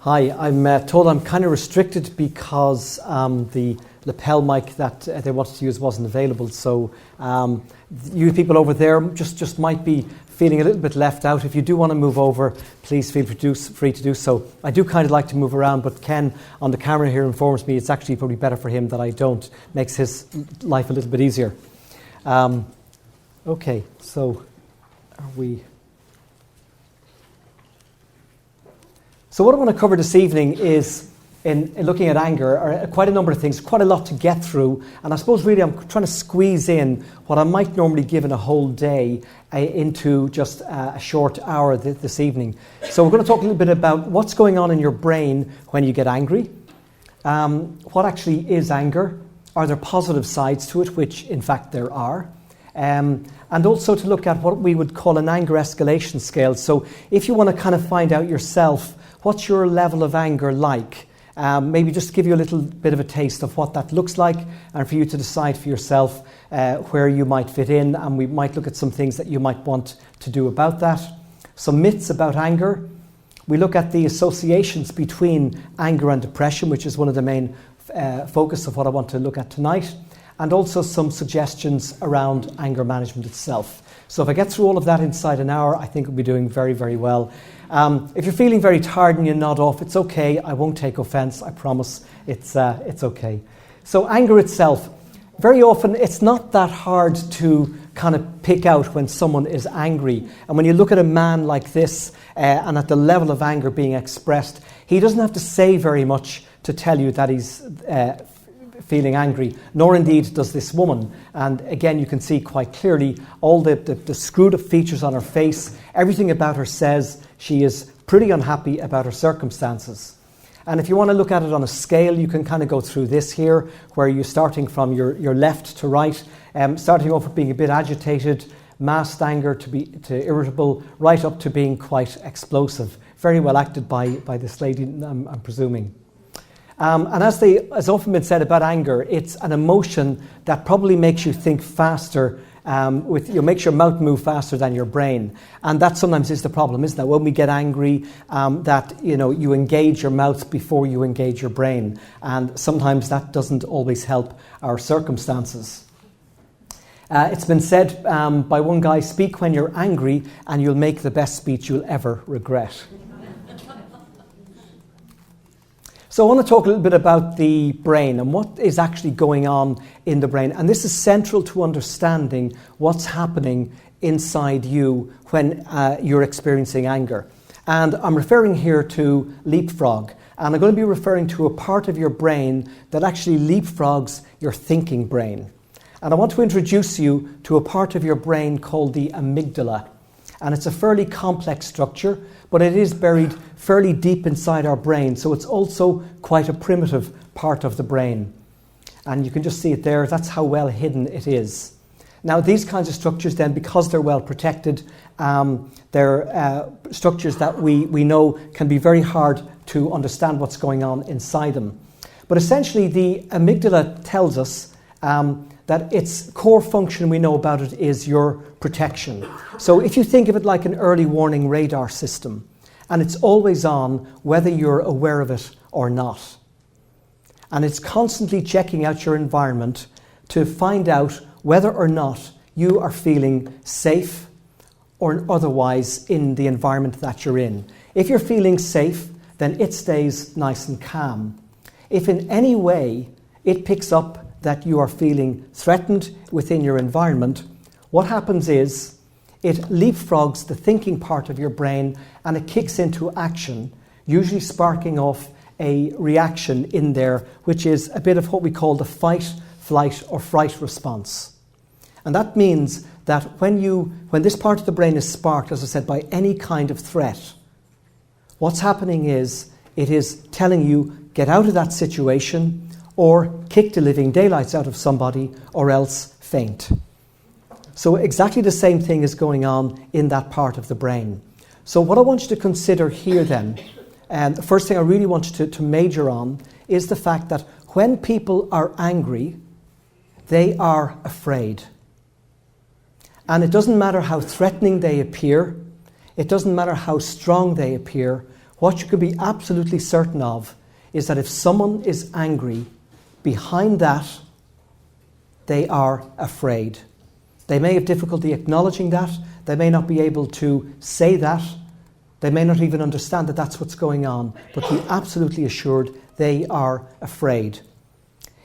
Hi, I'm told I'm kind of restricted because the lapel mic that they wanted to use wasn't available. So you people over there just might be feeling a little bit left out. If you do want to move over, please feel free to do so. I do kind of like to move around, but Ken on the camera here informs me it's actually probably better for him that I don't. Makes his life a little bit easier. Okay, so are we... So what I want to cover this evening is, in looking at anger, are quite a number of things, quite a lot to get through. And I suppose really I'm trying to squeeze in what I might normally give in a whole day into just a short hour this evening. So we're going to talk a little bit about what's going on in your brain when you get angry. What actually is anger? Are there positive sides to it, which in fact there are? And also to look at what we would call an anger escalation scale. So if you want to kind of find out yourself, what's your level of anger like? Maybe just give you a little bit of a taste of what that looks like, and for you to decide for yourself where you might fit in, and we might look at some things that you might want to do about that. Some myths about anger. We look at the associations between anger and depression, which is one of the main focus of what I want to look at tonight, and also some suggestions around anger management itself. So if I get through all of that inside an hour, I think we'll be doing very, very well. If you're feeling very tired and you nod off, it's okay. I won't take offense. I promise. It's okay. So anger itself, very often it's not that hard to kind of pick out when someone is angry. And when you look at a man like this and at the level of anger being expressed, he doesn't have to say very much to tell you that he's feeling angry, nor indeed does this woman. And again, you can see quite clearly all the screwed up features on her face. Everything about her says she is pretty unhappy about her circumstances. And if you want to look at it on a scale, you can kind of go through this here, where you're starting from your left to right, starting off with being a bit agitated, masked anger to irritable, right up to being quite explosive. Very well acted by this lady, I'm presuming. And as often been said about anger, it's an emotion that probably makes you think faster, makes your mouth move faster than your brain. And that sometimes is the problem, isn't it? When we get angry, that you engage your mouth before you engage your brain. And sometimes that doesn't always help our circumstances. It's been said by one guy, speak when you're angry and you'll make the best speech you'll ever regret. So I want to talk a little bit about the brain and what is actually going on in the brain. And this is central to understanding what's happening inside you when you're experiencing anger. And I'm referring here to Leapfrog. And I'm going to be referring to a part of your brain that actually leapfrogs your thinking brain. And I want to introduce you to a part of your brain called the amygdala. And it's a fairly complex structure, but it is buried fairly deep inside our brain. So it's also quite a primitive part of the brain. And you can just see it there. That's how well hidden it is. Now, these kinds of structures then, because they're well protected, they're structures that we know can be very hard to understand what's going on inside them. But essentially, the amygdala tells us that its core function we know about it is your protection. So if you think of it like an early warning radar system, and it's always on whether you're aware of it or not. And it's constantly checking out your environment to find out whether or not you are feeling safe or otherwise in the environment that you're in. If you're feeling safe, then it stays nice and calm. If in any way it picks up that you are feeling threatened within your environment, what happens is it leapfrogs the thinking part of your brain and it kicks into action, usually sparking off a reaction in there, which is a bit of what we call the fight, flight, or fright response. And that means that when this part of the brain is sparked, as I said, by any kind of threat, what's happening is it is telling you, get out of that situation, or kick the living daylights out of somebody, or else faint. So exactly the same thing is going on in that part of the brain. So what I want you to consider here then, and the first thing I really want you to major on, is the fact that when people are angry, they are afraid. And it doesn't matter how threatening they appear, it doesn't matter how strong they appear, What you can be absolutely certain of is that if someone is angry, behind that, they are afraid. They may have difficulty acknowledging that. They may not be able to say that. They may not even understand that that's what's going on. But be absolutely assured they are afraid.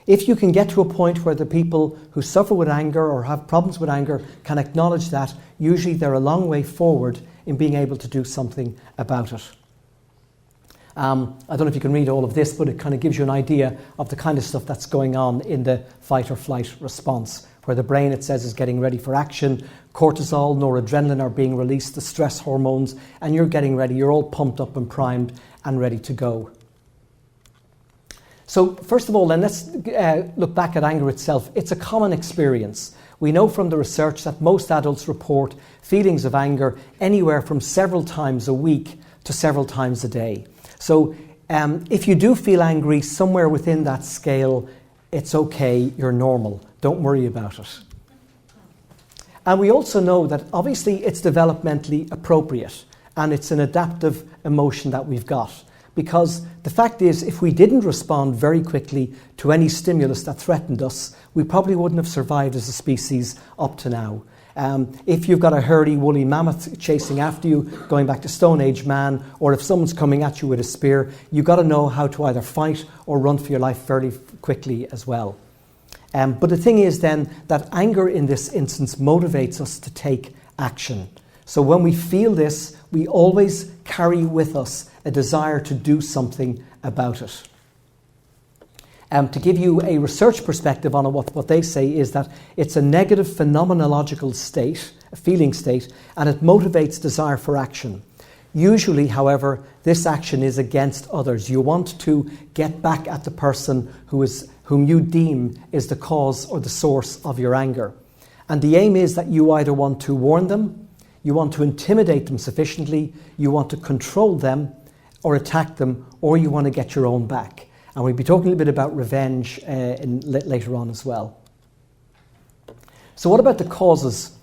If you can get to a point where the people who suffer with anger or have problems with anger can acknowledge that, usually they're a long way forward in being able to do something about it. I don't know if you can read all of this, but it kind of gives you an idea of the kind of stuff that's going on in the fight or flight response, where the brain, it says, is getting ready for action. Cortisol, noradrenaline are being released, the stress hormones, and you're getting ready. You're all pumped up and primed and ready to go. So first of all, then, let's look back at anger itself. It's a common experience. We know from the research that most adults report feelings of anger anywhere from several times a week to several times a day. So if you do feel angry somewhere within that scale, it's okay, you're normal. Don't worry about it. And we also know that obviously it's developmentally appropriate and it's an adaptive emotion that we've got. Because the fact is, if we didn't respond very quickly to any stimulus that threatened us, we probably wouldn't have survived as a species up to now. If you've got a hairy, woolly mammoth chasing after you, going back to Stone Age man, or if someone's coming at you with a spear, you've got to know how to either fight or run for your life fairly quickly as well. But the thing is then that anger in this instance motivates us to take action. So when we feel this, we always carry with us a desire to do something about it. To give you a research perspective on it, what they say is that it's a negative phenomenological state, a feeling state, and it motivates desire for action. Usually, however, this action is against others. You want to get back at the person whom you deem is the cause or the source of your anger. And the aim is that you either want to warn them, you want to intimidate them sufficiently, you want to control them or attack them, or you want to get your own back. And we'll be talking a little bit about revenge later on as well. So what about the causes?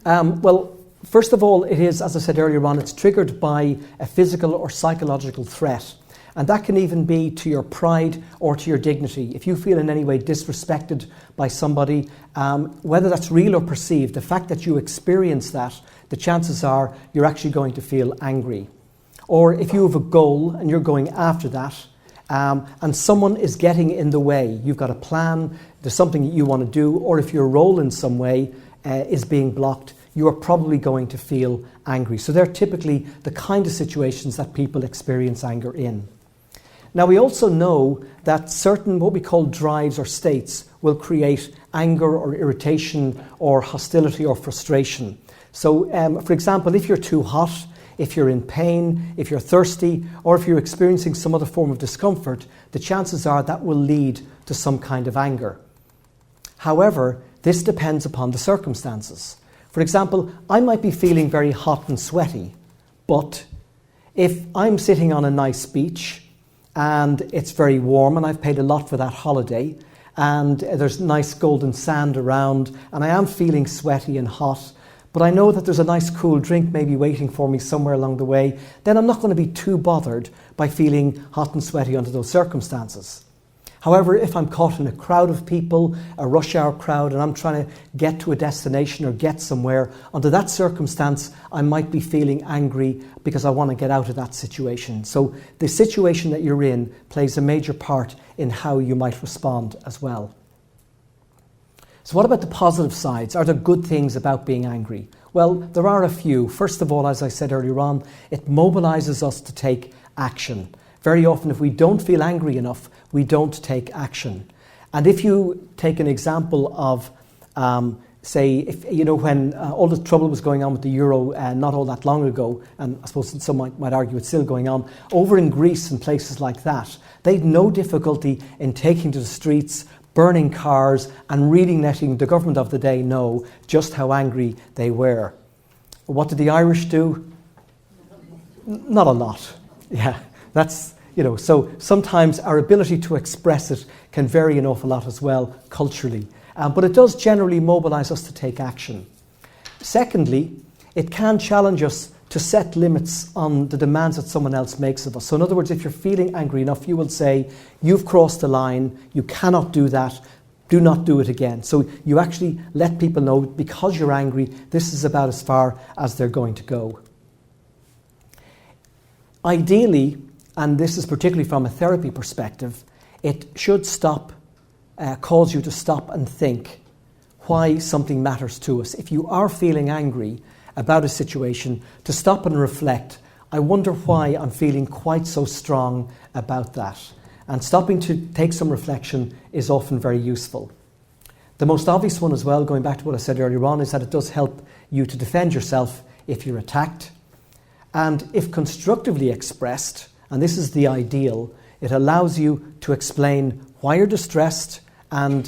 Well, first of all, it is, as I said earlier on, it's triggered by a physical or psychological threat. And that can even be to your pride or to your dignity. If you feel in any way disrespected by somebody, whether that's real or perceived, the fact that you experience that, the chances are you're actually going to feel angry. Or if you have a goal and you're going after that, and someone is getting in the way, you've got a plan, there's something that you want to do, or if your role in some way is being blocked, you are probably going to feel angry. So they're typically the kind of situations that people experience anger in. Now we also know that certain what we call drives or states will create anger or irritation or hostility or frustration. So for example, if you're too hot, if you're in pain, if you're thirsty, or if you're experiencing some other form of discomfort, the chances are that will lead to some kind of anger. However, this depends upon the circumstances. For example, I might be feeling very hot and sweaty, but if I'm sitting on a nice beach and it's very warm and I've paid a lot for that holiday and there's nice golden sand around and I am feeling sweaty and hot, but I know that there's a nice cool drink maybe waiting for me somewhere along the way, then I'm not going to be too bothered by feeling hot and sweaty under those circumstances. However, if I'm caught in a crowd of people, a rush hour crowd, and I'm trying to get to a destination or get somewhere, under that circumstance, I might be feeling angry because I want to get out of that situation. So the situation that you're in plays a major part in how you might respond as well. So what about the positive sides? Are there good things about being angry? Well, there are a few. First of all, as I said earlier on, it mobilizes us to take action. Very often, if we don't feel angry enough, we don't take action. And if you take an example of, say, if when all the trouble was going on with the euro not all that long ago, and I suppose some might argue it's still going on, over in Greece and places like that, they had no difficulty in taking to the streets, burning cars, and really letting the government of the day know just how angry they were. What did the Irish do? Not a lot. Yeah, that's, so sometimes our ability to express it can vary an awful lot as well, culturally. But it does generally mobilize us to take action. Secondly, it can challenge us to set limits on the demands that someone else makes of us. So in other words, if you're feeling angry enough, you will say, you've crossed the line, you cannot do that, do not do it again. So you actually let people know, because you're angry, this is about as far as they're going to go. Ideally, and this is particularly from a therapy perspective, it should cause you to stop and think why something matters to us. If you are feeling angry about a situation, to stop and reflect, I wonder why I'm feeling quite so strong about that. And stopping to take some reflection is often very useful. The most obvious one as well, going back to what I said earlier on, is that it does help you to defend yourself if you're attacked. And if constructively expressed, and this is the ideal, it allows you to explain why you're distressed and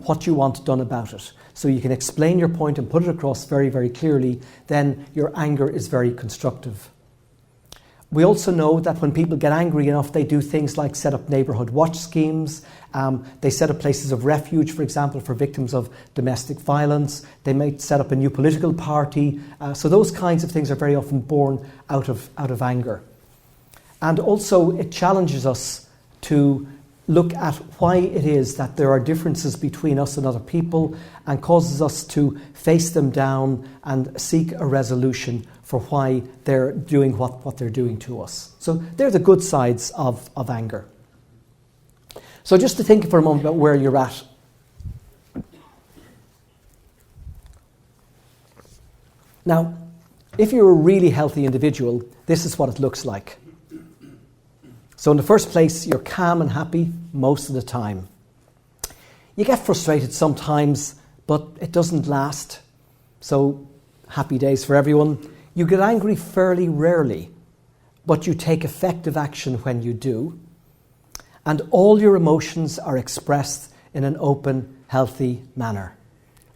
what you want done about it. So you can explain your point and put it across very, very clearly, then your anger is very constructive. We also know that when people get angry enough, they do things like set up neighbourhood watch schemes. They set up places of refuge, for example, for victims of domestic violence. They may set up a new political party. So those kinds of things are very often born out of anger. And also it challenges us to look at why it is that there are differences between us and other people, and causes us to face them down and seek a resolution for why they're doing what they're doing to us. So they're the good sides of anger. So just to think for a moment about where you're at. Now, if you're a really healthy individual, this is what it looks like. So in the first place, you're calm and happy most of the time. You get frustrated sometimes, but it doesn't last. So happy days for everyone. You get angry fairly rarely, but you take effective action when you do. And all your emotions are expressed in an open, healthy manner.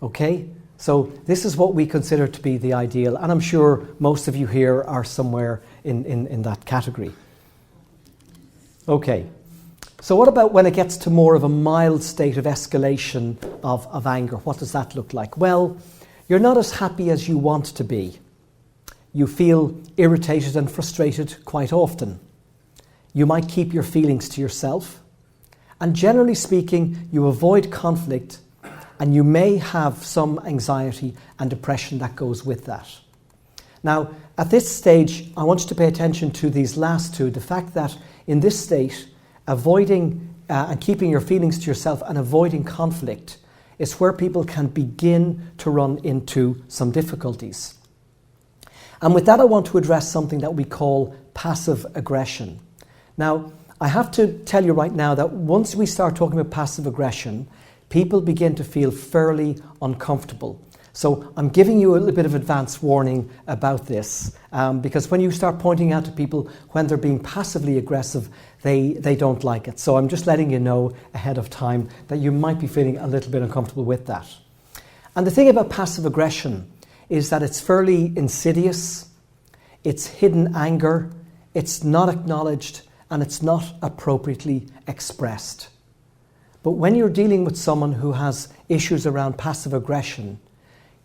Okay? So this is what we consider to be the ideal. And I'm sure most of you here are somewhere in that category. Okay, so what about when it gets to more of a mild state of escalation of anger? What does that look like? Well, you're not as happy as you want to be. You feel irritated and frustrated quite often. You might keep your feelings to yourself. And generally speaking, you avoid conflict, and you may have some anxiety and depression that goes with that. Now, at this stage, I want you to pay attention to these last two, the fact that in this state, avoiding and keeping your feelings to yourself and avoiding conflict is where people can begin to run into some difficulties. And with that, I want to address something that we call passive aggression. Now, I have to tell you right now that once we start talking about passive aggression, people begin to feel fairly uncomfortable. So I'm giving you a little bit of advance warning about this, because when you start pointing out to people when they're being passively aggressive, they don't like it. So I'm just letting you know ahead of time that you might be feeling a little bit uncomfortable with that. And the thing about passive aggression is that it's fairly insidious, it's hidden anger, it's not acknowledged, and it's not appropriately expressed. But when you're dealing with someone who has issues around passive aggression,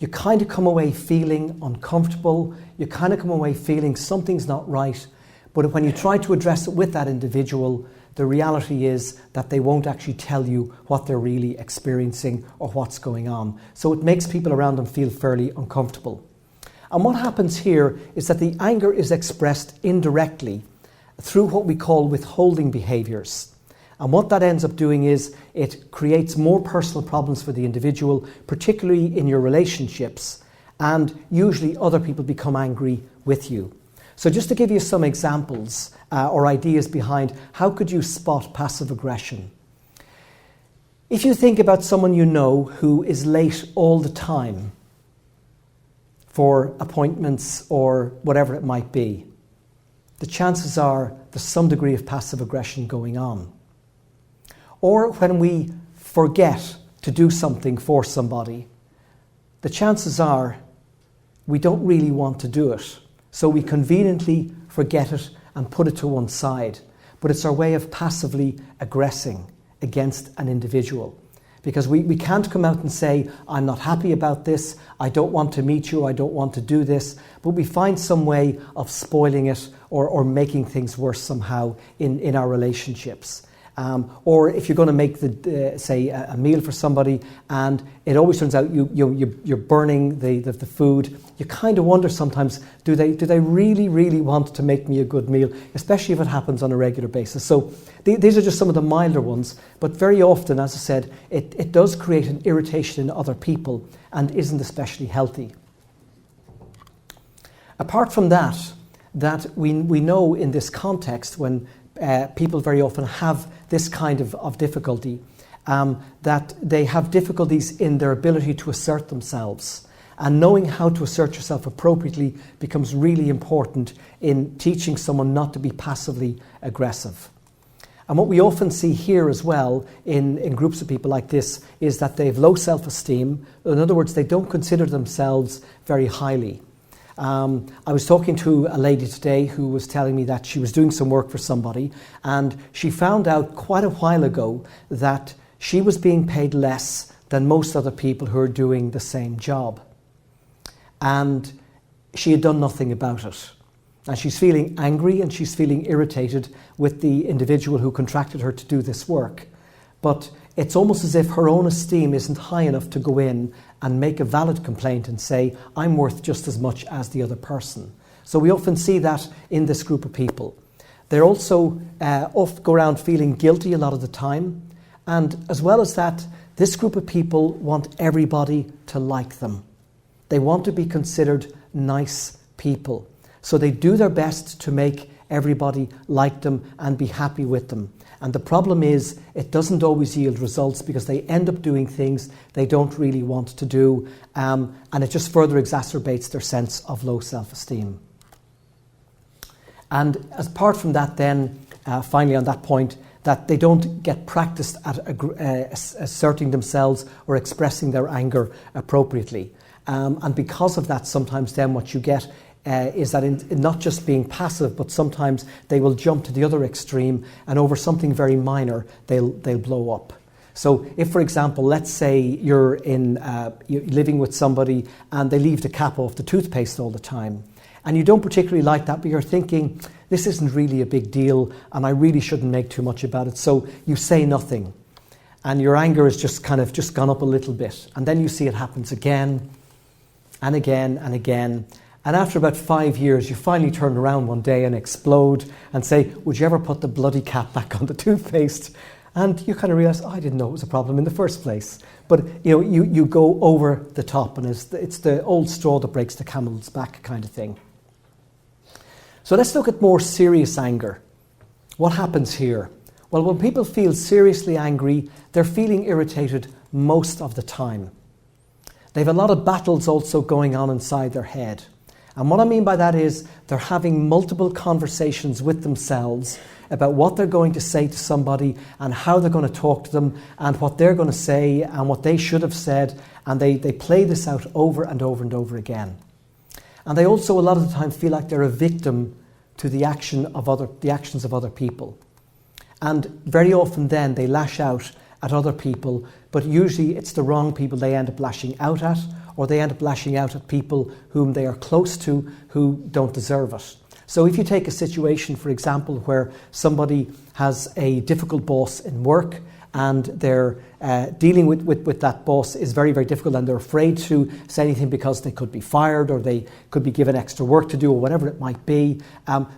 you kind of come away feeling uncomfortable, you kind of come away feeling something's not right, but when you try to address it with that individual, the reality is that they won't actually tell you what they're really experiencing or what's going on. So it makes people around them feel fairly uncomfortable. And what happens here is that the anger is expressed indirectly through what we call withholding behaviours. And what that ends up doing is it creates more personal problems for the individual, particularly in your relationships, and usually other people become angry with you. So just to give you some examples or ideas behind how could you spot passive aggression. If you think about someone you know who is late all the time for appointments or whatever it might be, the chances are there's some degree of passive aggression going on. Or when we forget to do something for somebody, the chances are we don't really want to do it. So we conveniently forget it and put it to one side. But it's our way of passively aggressing against an individual. Because we can't come out and say, I'm not happy about this, I don't want to meet you, I don't want to do this, but we find some way of spoiling it or making things worse somehow in our relationships. Or if you're going to make say a meal for somebody and it always turns out you're burning the food, you kind of wonder sometimes, do they really want to make me a good meal, especially if it happens on a regular basis. So these are just some of the milder ones, but very often, as I said, it does create an irritation in other people and isn't especially healthy. Apart from that we know in this context when people very often have this kind of difficulty, that they have difficulties in their ability to assert themselves. And knowing how to assert yourself appropriately becomes really important in teaching someone not to be passively aggressive. And what we often see here as well in groups of people like this is that they have low self-esteem. In other words, they don't consider themselves very highly. I was talking to a lady today who was telling me that she was doing some work for somebody and she found out quite a while ago that she was being paid less than most other people who are doing the same job. And she had done nothing about it. And she's feeling angry and she's feeling irritated with the individual who contracted her to do this work. But it's almost as if her own esteem isn't high enough to go in and make a valid complaint and say, I'm worth just as much as the other person. So we often see that in this group of people. They're also often go around feeling guilty a lot of the time. And as well as that, this group of people want everybody to like them. They want to be considered nice people. So they do their best to make everybody like them and be happy with them. And the problem is it doesn't always yield results because they end up doing things they don't really want to do, and it just further exacerbates their sense of low self-esteem. And apart from that then, finally on that point, that they don't get practiced at asserting themselves or expressing their anger appropriately. And because of that, sometimes then what you get is that in not just being passive, but sometimes they will jump to the other extreme and over something very minor, they'll blow up. So if, for example, let's say you're living with somebody and they leave the cap off the toothpaste all the time, and you don't particularly like that, but you're thinking, this isn't really a big deal and I really shouldn't make too much about it, so you say nothing. And your anger has just gone up a little bit. And then you see it happens again and again and again. And after about 5 years, you finally turn around one day and explode and say, would you ever put the bloody cap back on the toothpaste? And you kind of realize, I didn't know it was a problem in the first place. But you go over the top, and it's the old straw that breaks the camel's back kind of thing. So let's look at more serious anger. What happens here? Well, when people feel seriously angry, they're feeling irritated most of the time. They have a lot of battles also going on inside their head. And what I mean by that is they're having multiple conversations with themselves about what they're going to say to somebody and how they're going to talk to them and what they're going to say and what they should have said. And they play this out over and over and over again. And they also a lot of the time feel like they're a victim to the actions of other people. And very often then they lash out at other people, but usually it's the wrong people they end up lashing out at, or they end up lashing out at people whom they are close to who don't deserve it. So if you take a situation, for example, where somebody has a difficult boss in work and they're dealing with that boss is very, very difficult and they're afraid to say anything because they could be fired or they could be given extra work to do or whatever it might be.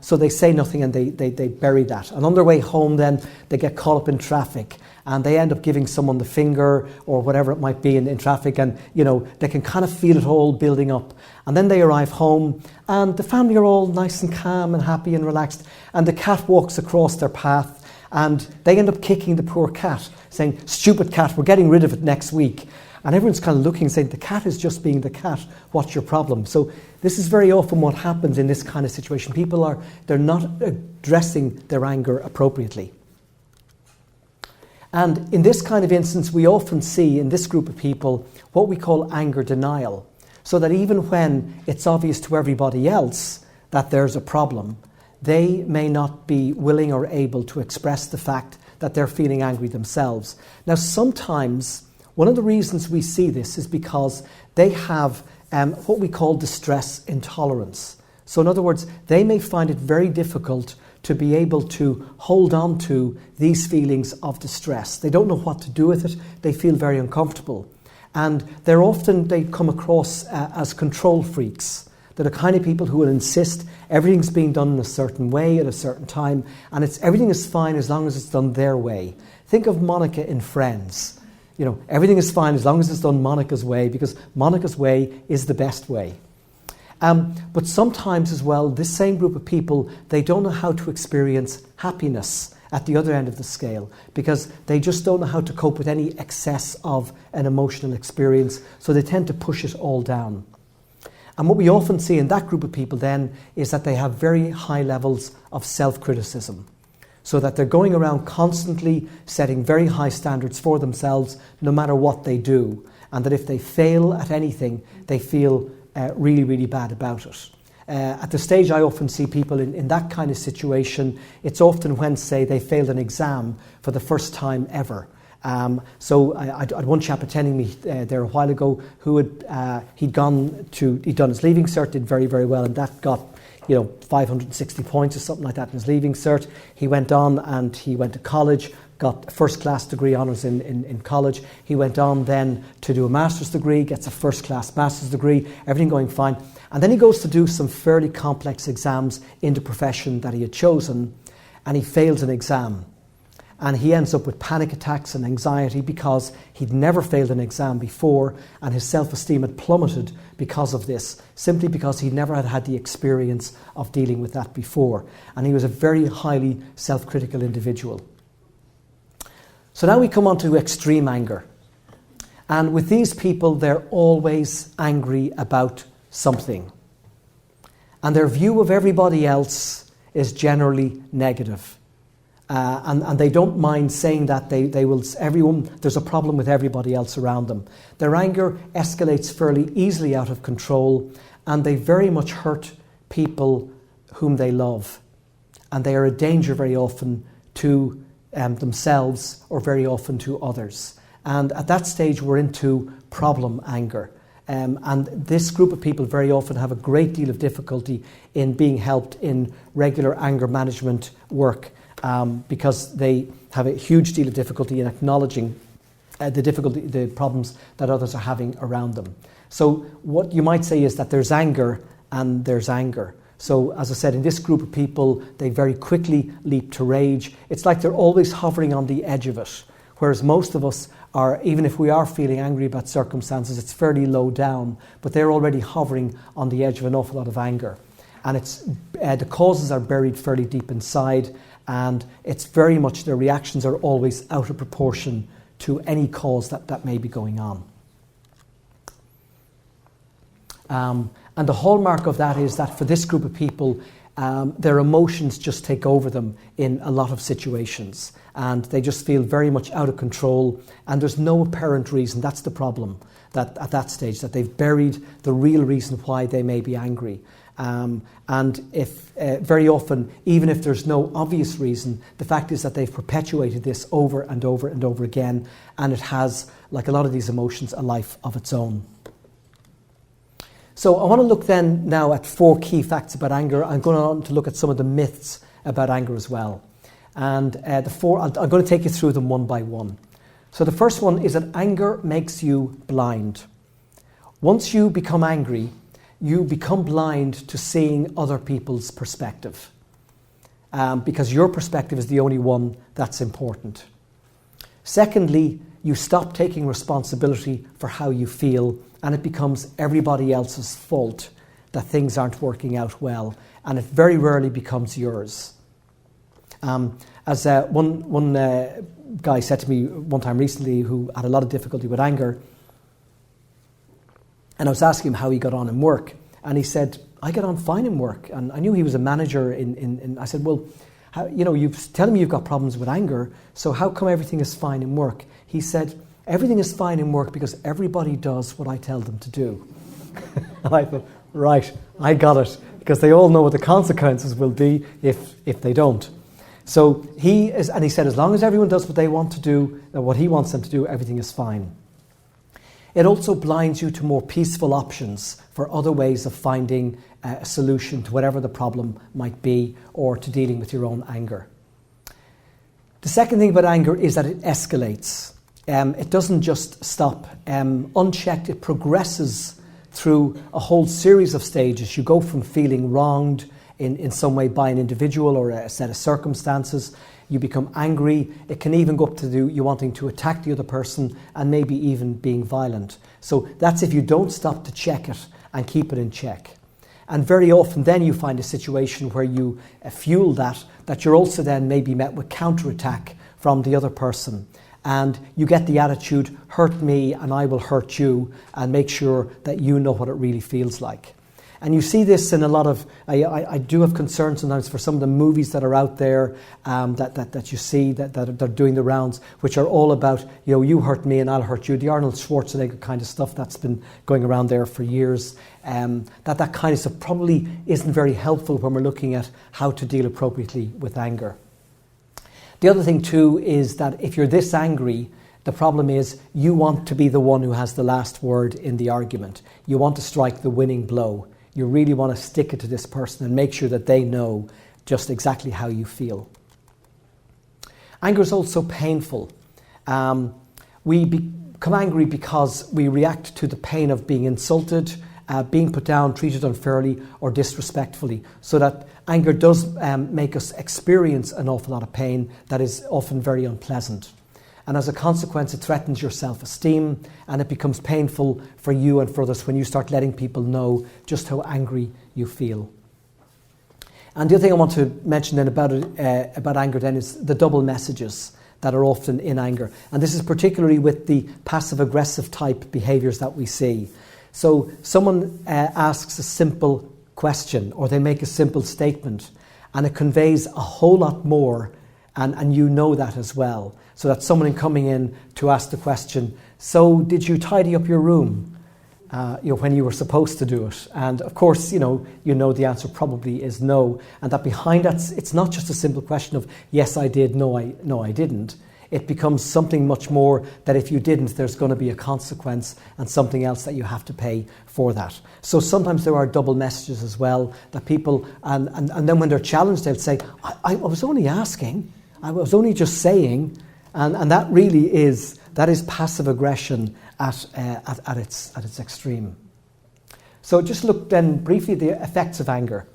So they say nothing and they bury that. And on their way home then they get caught up in traffic and they end up giving someone the finger or whatever it might be in traffic, and they can kind of feel it all building up. And then they arrive home and the family are all nice and calm and happy and relaxed, and the cat walks across their path and they end up kicking the poor cat, saying, "Stupid cat, we're getting rid of it next week." And everyone's kind of looking, saying, the cat is just being the cat, what's your problem? So this is very often what happens in this kind of situation. They're not addressing their anger appropriately. And in this kind of instance, we often see in this group of people what we call anger denial. So that even when it's obvious to everybody else that there's a problem, they may not be willing or able to express the fact that they're feeling angry themselves. Now, sometimes One of the reasons we see this is because they have what we call distress intolerance. So in other words, they may find it very difficult to be able to hold on to these feelings of distress. They don't know what to do with it. They feel very uncomfortable. And they come across as control freaks. They're the kind of people who will insist everything's being done in a certain way at a certain time, and everything is fine as long as it's done their way. Think of Monica in Friends. Everything is fine as long as it's done Monica's way, because Monica's way is the best way. But sometimes as well, this same group of people, they don't know how to experience happiness at the other end of the scale, because they just don't know how to cope with any excess of an emotional experience, so they tend to push it all down. And what we often see in that group of people then is that they have very high levels of self-criticism, so that they're going around constantly setting very high standards for themselves no matter what they do, and that if they fail at anything, they feel really, really bad about it. At the stage I often see people in that kind of situation, it's often when, say, they failed an exam for the first time ever. So I had one chap attending me there a while ago who he'd done his Leaving Cert, did very, very well, and that got 560 points or something like that in his Leaving Cert. He went on and he went to college, got a first-class degree honours in college. He went on then to do a master's degree, gets a first-class master's degree, everything going fine. And then he goes to do some fairly complex exams in the profession that he had chosen, and he fails an exam. And he ends up with panic attacks and anxiety because he'd never failed an exam before, and his self-esteem had plummeted because of this, simply because he never had the experience of dealing with that before. And he was a very highly self-critical individual. So now we come on to extreme anger. And with these people, they're always angry about something. And their view of everybody else is generally negative. And they don't mind saying that there's a problem with everybody else around them. Their anger escalates fairly easily out of control, and they very much hurt people whom they love. And they are a danger very often to themselves, or very often to others. And at that stage we're into problem anger. And this group of people very often have a great deal of difficulty in being helped in regular anger management work, because they have a huge deal of difficulty in acknowledging the problems that others are having around them. So what you might say is that there's anger and there's anger. So as I said, in this group of people, they very quickly leap to rage. It's like they're always hovering on the edge of it, whereas most of us are, even if we are feeling angry about circumstances, it's fairly low down, but they're already hovering on the edge of an awful lot of anger. And the causes are buried fairly deep inside, and it's very much their reactions are always out of proportion to any cause that may be going on. And the hallmark of that is that for this group of people, their emotions just take over them in a lot of situations, and they just feel very much out of control, and there's no apparent reason. That's the problem, that at that stage, that they've buried the real reason why they may be angry. And if very often, even if there's no obvious reason, the fact is that they've perpetuated this over and over and over again, and it has, like a lot of these emotions, a life of its own. So I want to look then now at 4 key facts about anger. I'm going on to look at some of the myths about anger as well. And the 4, I'm going to take you through them one by one. So the first one is that anger makes you blind. Once you become angry, you become blind to seeing other people's perspective, because your perspective is the only one that's important. Secondly, you stop taking responsibility for how you feel, and it becomes everybody else's fault that things aren't working out well, and it very rarely becomes yours. As one guy said to me one time recently, who had a lot of difficulty with anger, and I was asking him how he got on in work, and he said, I get on fine in work. And I knew he was a manager in I said, well, you're telling me you've got problems with anger, so how come everything is fine in work? He said, everything is fine in work because everybody does what I tell them to do. And I thought, right, I got it, because they all know what the consequences will be if they don't. So he said, as long as everyone does what they want to do, what he wants them to do, everything is fine. It also blinds you to more peaceful options for other ways of finding a solution to whatever the problem might be or to dealing with your own anger. The second thing about anger is that it escalates. It doesn't just stop unchecked, it progresses through a whole series of stages. You go from feeling wronged in some way by an individual or a set of circumstances. You become angry. It can even go up to you wanting to attack the other person and maybe even being violent. So that's if you don't stop to check it and keep it in check. And very often then you find a situation where you fuel that you're also then maybe met with counterattack from the other person. And you get the attitude, hurt me and I will hurt you, and make sure that you know what it really feels like. And you see this in a lot of, I do have concern sometimes for some of the movies that are out there that you see that are doing the rounds, which are all about, you hurt me and I'll hurt you. The Arnold Schwarzenegger kind of stuff that's been going around there for years. That kind of stuff probably isn't very helpful when we're looking at how to deal appropriately with anger. The other thing too is that if you're this angry, the problem is you want to be the one who has the last word in the argument. You want to strike the winning blow. You really want to stick it to this person and make sure that they know just exactly how you feel. Anger is also painful. We become angry because we react to the pain of being insulted, being put down, treated unfairly or disrespectfully. So that anger does make us experience an awful lot of pain that is often very unpleasant. And as a consequence, it threatens your self-esteem and it becomes painful for you and for others when you start letting people know just how angry you feel. And the other thing I want to mention then about anger then is the double messages that are often in anger. And this is particularly with the passive-aggressive type behaviours that we see. So someone asks a simple question or they make a simple statement and it conveys a whole lot more, and you know that as well. So that someone coming in to ask the question, so did you tidy up your room when you were supposed to do it? And of course, you know the answer probably is no. And that behind that, it's not just a simple question of yes, I did, no, I didn't. It becomes something much more that if you didn't, there's going to be a consequence and something else that you have to pay for that. So sometimes there are double messages as well that people, and then when they're challenged, they'll say, I was only asking, I was only just saying. And that really is passive aggression at its extreme. So just look then briefly at the effects of anger.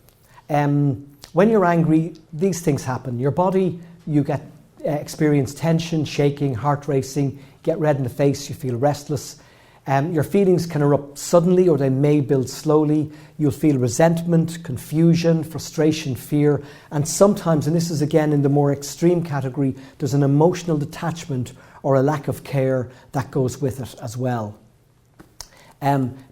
When you're angry, these things happen. Your body, you experience tension, shaking, heart racing, get red in the face, you feel restless. Your feelings can erupt suddenly or they may build slowly. You'll feel resentment, confusion, frustration, fear, and sometimes, and this is again in the more extreme category, there's an emotional detachment or a lack of care that goes with it as well.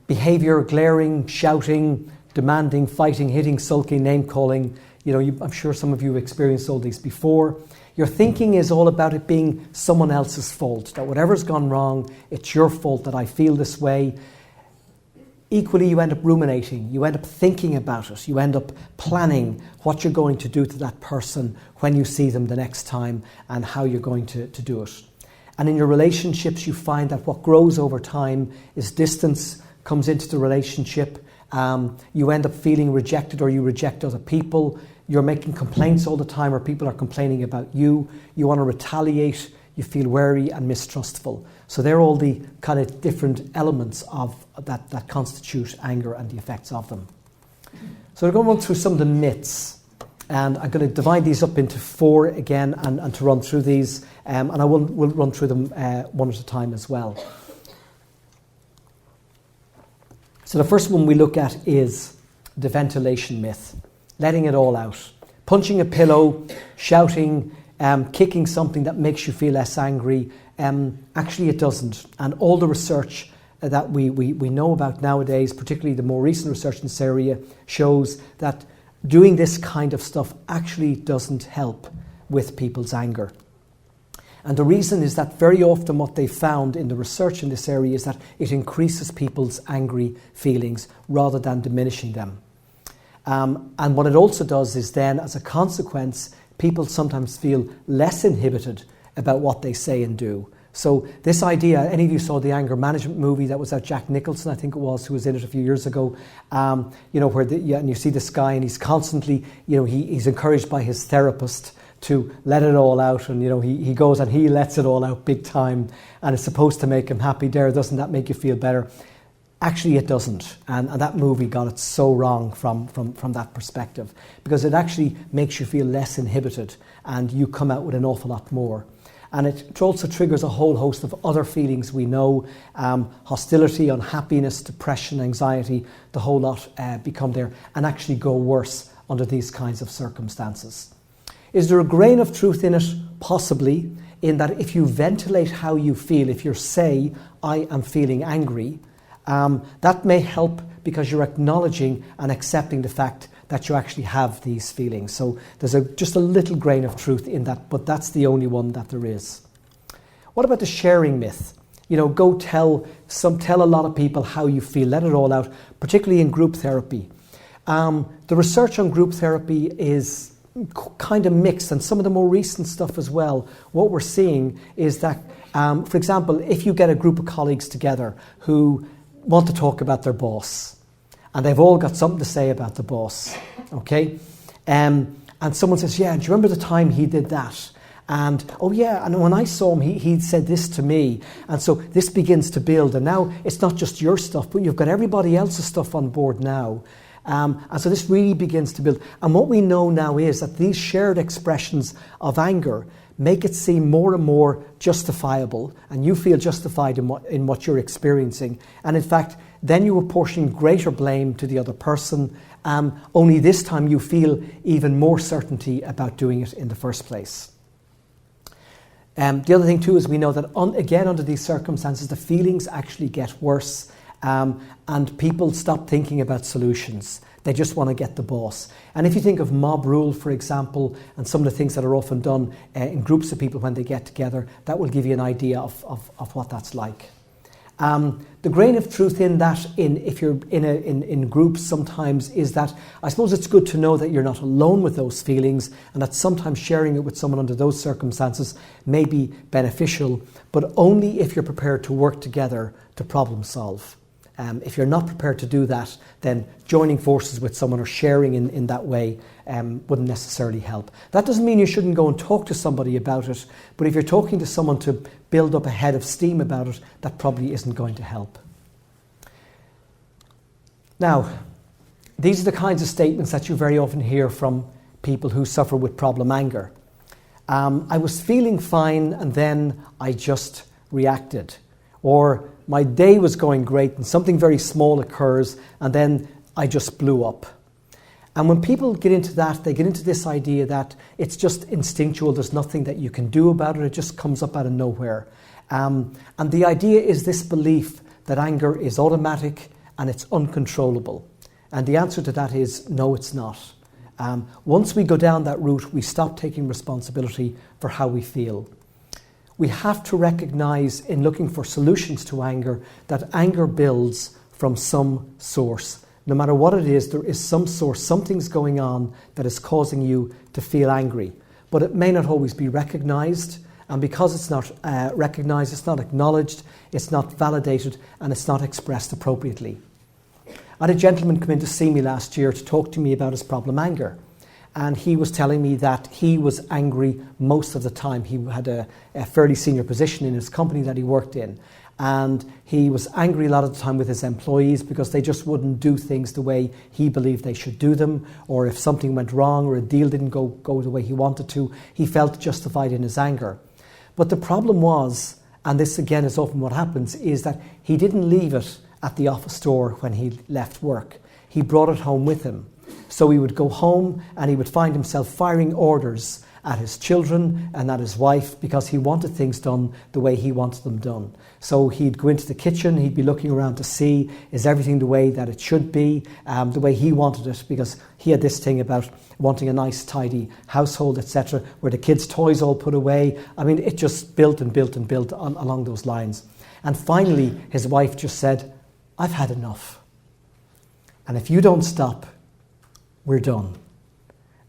Behaviour, glaring, shouting, demanding, fighting, hitting, sulking, name-calling. I'm sure some of you have experienced all these before. Your thinking is all about it being someone else's fault, that whatever's gone wrong, it's your fault that I feel this way. Equally, you end up ruminating, you end up thinking about it, you end up planning what you're going to do to that person when you see them the next time and how you're going to do it. And in your relationships, you find that what grows over time is distance comes into the relationship. You end up feeling rejected or you reject other people. You're making complaints all the time or people are complaining about you. You want to retaliate. You feel wary and mistrustful. So they're all the kind of different elements of that constitute anger and the effects of them. So we're going to run through some of the myths. And I'm going to divide these up into 4 again and to run through these. And we'll run through them one at a time as well. So the first one we look at is the ventilation myth. Letting it all out. Punching a pillow, shouting, kicking something that makes you feel less angry. Actually it doesn't. And all the research that we know about nowadays, particularly the more recent research in this area, shows that doing this kind of stuff actually doesn't help with people's anger. And the reason is that very often what they found in the research in this area is that it increases people's angry feelings rather than diminishing them. And what it also does is then, as a consequence, people sometimes feel less inhibited about what they say and do. So this idea, any of you saw the anger management movie that was at Jack Nicholson, I think it was, who was in it a few years ago, and you see this guy and he's constantly, he's encouraged by his therapist to let it all out, and he goes and he lets it all out big time, and it's supposed to make him happy. Doesn't that make you feel better? Actually, it doesn't, and that movie got it so wrong from that perspective, because it actually makes you feel less inhibited, and you come out with an awful lot more. And it also triggers a whole host of other feelings we know, hostility, unhappiness, depression, anxiety, the whole lot become there and actually go worse under these kinds of circumstances. Is there a grain of truth in it? Possibly, in that if you ventilate how you feel, if you say, I am feeling angry, that may help because you're acknowledging and accepting the fact that you actually have these feelings. So there's just a little grain of truth in that, but that's the only one that there is. What about the sharing myth? Go tell a lot of people how you feel, let it all out, particularly in group therapy. The research on group therapy is kind of mixed, and some of the more recent stuff as well. What we're seeing is that, for example, if you get a group of colleagues together who want to talk about their boss, and they've all got something to say about the boss, okay? And someone says, yeah, do you remember the time he did that? And, oh yeah, and when I saw him, he said this to me. And so this begins to build. And now it's not just your stuff, but you've got everybody else's stuff on board now. And so this really begins to build. And what we know now is that these shared expressions of anger make it seem more and more justifiable, and you feel justified in what you're experiencing. And in fact, then you apportion greater blame to the other person, only this time you feel even more certainty about doing it in the first place. The other thing too is we know that, again, under these circumstances, the feelings actually get worse, and people stop thinking about solutions. They just want to get the boss. And if you think of mob rule, for example, and some of the things that are often done in groups of people when they get together, that will give you an idea of what that's like. The grain of truth in that, if you're in groups sometimes, is that I suppose it's good to know that you're not alone with those feelings, and that sometimes sharing it with someone under those circumstances may be beneficial, but only if you're prepared to work together to problem solve. If you're not prepared to do that, then joining forces with someone or sharing in that way wouldn't necessarily help. That doesn't mean you shouldn't go and talk to somebody about it, but if you're talking to someone to build up a head of steam about it, that probably isn't going to help. Now, these are the kinds of statements that you very often hear from people who suffer with problem anger. I was feeling fine and then I just reacted. Or my day was going great and something very small occurs and then I just blew up. And when people get into that, they get into this idea that it's just instinctual, there's nothing that you can do about it, it just comes up out of nowhere. And the idea is this belief that anger is automatic and it's uncontrollable. And the answer to that is no, it's not. Once we go down that route, we stop taking responsibility for how we feel. We have to recognize in looking for solutions to anger that anger builds from some source. No matter what it is, there is some source, something's going on that is causing you to feel angry. But it may not always be recognized, and because it's not recognized, it's not acknowledged, it's not validated, and it's not expressed appropriately. I had a gentleman come in to see me last year to talk to me about his problem anger. And he was telling me that he was angry most of the time. He had a fairly senior position in his company that he worked in. And he was angry a lot of the time with his employees because they just wouldn't do things the way he believed they should do them. Or if something went wrong or a deal didn't go the way he wanted to, he felt justified in his anger. But the problem was, and this again is often what happens, is that he didn't leave it at the office door when he left work. He brought it home with him. So he would go home and he would find himself firing orders at his children and at his wife because he wanted things done the way he wanted them done. So he'd go into the kitchen, he'd be looking around to see, is everything the way that it should be, the way he wanted it, because he had this thing about wanting a nice, tidy household, etc., where the kids' toys all put away. I mean, it just built and built and built along those lines. And finally, his wife just said, I've had enough. And if you don't stop, we're done.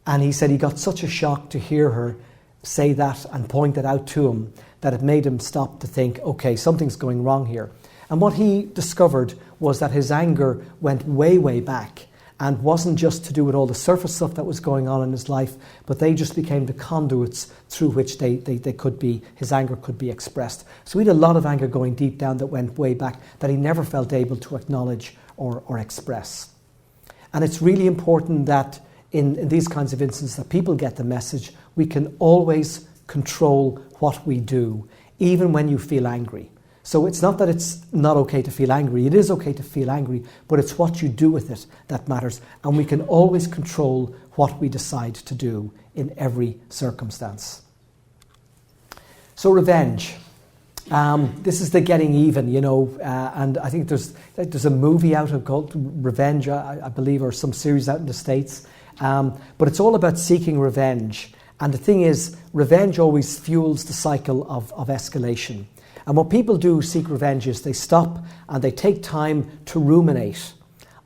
And he said he got such a shock to hear her say that and point that out to him, that it made him stop to think, okay, something's going wrong here. And what he discovered was that his anger went way, way back, and wasn't just to do with all the surface stuff that was going on in his life, but they just became the conduits through which his anger could be expressed. So he had a lot of anger going deep down that went way back that he never felt able to acknowledge or express. And it's really important that in these kinds of instances that people get the message, we can always control what we do, even when you feel angry. So it's not that it's not okay to feel angry. It is okay to feel angry, but it's what you do with it that matters. And we can always control what we decide to do in every circumstance. So revenge. This is the getting even, and I think there's a movie out called Revenge, I believe, or some series out in the States. But it's all about seeking revenge. And the thing is, revenge always fuels the cycle of escalation. And what people do who seek revenge is they stop and they take time to ruminate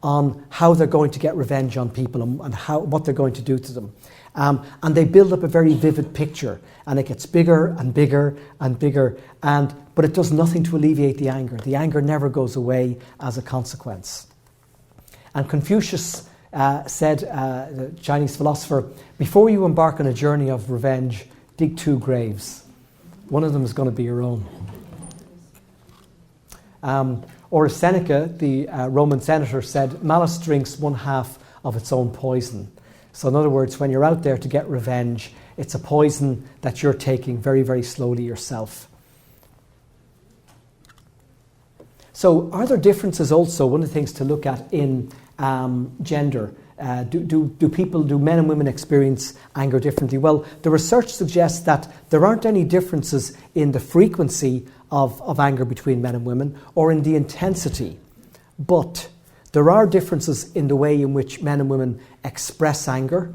on how they're going to get revenge on people and what they're going to do to them. And they build up a very vivid picture, and it gets bigger and bigger and bigger, but it does nothing to alleviate the anger. The anger never goes away as a consequence. And Confucius said, the Chinese philosopher, before you embark on a journey of revenge, dig 2 graves. One of them is going to be your own. Or as Seneca, the Roman senator, said, malice drinks 1/2 of its own poison. So in other words, when you're out there to get revenge, it's a poison that you're taking very, very slowly yourself. So are there differences also, one of the things to look at in gender? Do men and women experience anger differently? Well, the research suggests that there aren't any differences in the frequency of anger between men and women or in the intensity. But there are differences in the way in which men and women express anger.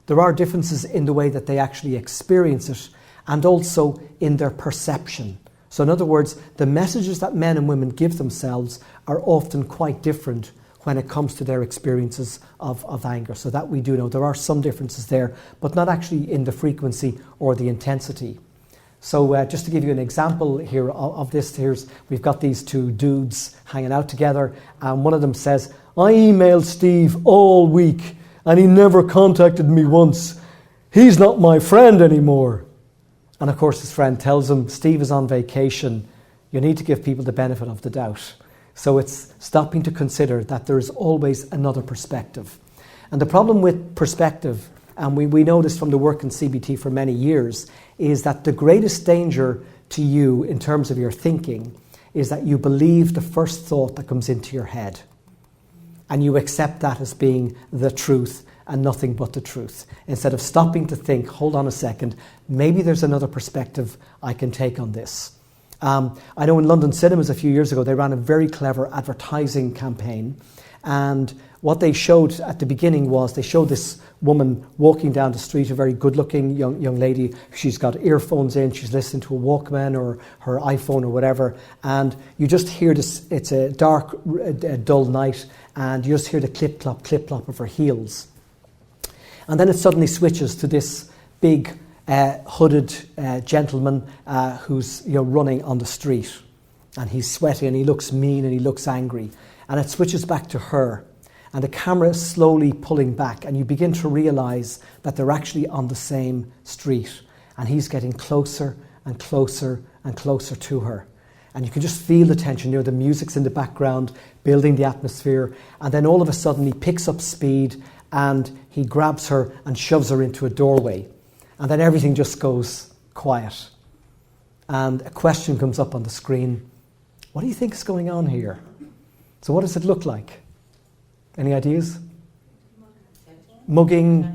There are differences in the way that they actually experience it, and also in their perception. So in other words, the messages that men and women give themselves are often quite different when it comes to their experiences of anger. So that we do know there are some differences there, but not actually in the frequency or the intensity. So just to give you an example here of this, we've got these 2 dudes hanging out together, and one of them says, I emailed Steve all week and he never contacted me once. He's not my friend anymore. And of course his friend tells him, Steve is on vacation. You need to give people the benefit of the doubt. So it's stopping to consider that there is always another perspective. And the problem with perspective, and we know this from the work in CBT for many years, is that the greatest danger to you in terms of your thinking is that you believe the first thought that comes into your head. And you accept that as being the truth and nothing but the truth. Instead of stopping to think, hold on a second, maybe there's another perspective I can take on this. I know in London cinemas a few years ago, they ran a very clever advertising campaign. And what they showed at the beginning was they showed this woman walking down the street, a very good-looking young lady. She's got earphones in, she's listening to a Walkman or her iPhone or whatever, and you just hear this, it's a dark, dull night, and you just hear the clip-clop of her heels. And then it suddenly switches to this big hooded gentleman who's running on the street, and he's sweaty and he looks mean and he looks angry, and it switches back to her. And the camera is slowly pulling back, and you begin to realise that they're actually on the same street. And he's getting closer and closer and closer to her. And you can just feel the tension. The music's in the background, building the atmosphere. And then all of a sudden he picks up speed and he grabs her and shoves her into a doorway. And then everything just goes quiet. And a question comes up on the screen. What do you think is going on here? So what does it look like? Any ideas? Mugging.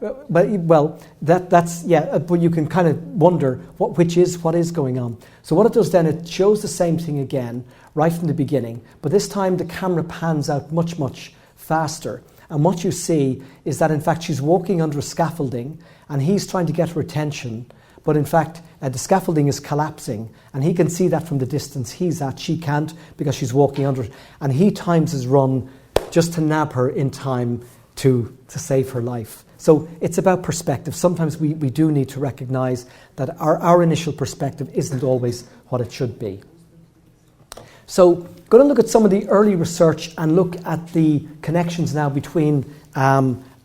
Well, that's but you can kind of wonder what is going on. So what it does then, it shows the same thing again right from the beginning, but this time the camera pans out much, much faster. And what you see is that in fact she's walking under a scaffolding and he's trying to get her attention, but in fact the scaffolding is collapsing and he can see that from the distance he's at. She can't because she's walking under it. And he times his run just to nab her in time to save her life. So it's about perspective. Sometimes we do need to recognize that our initial perspective isn't always what it should be. So going to look at some of the early research and look at the connections now between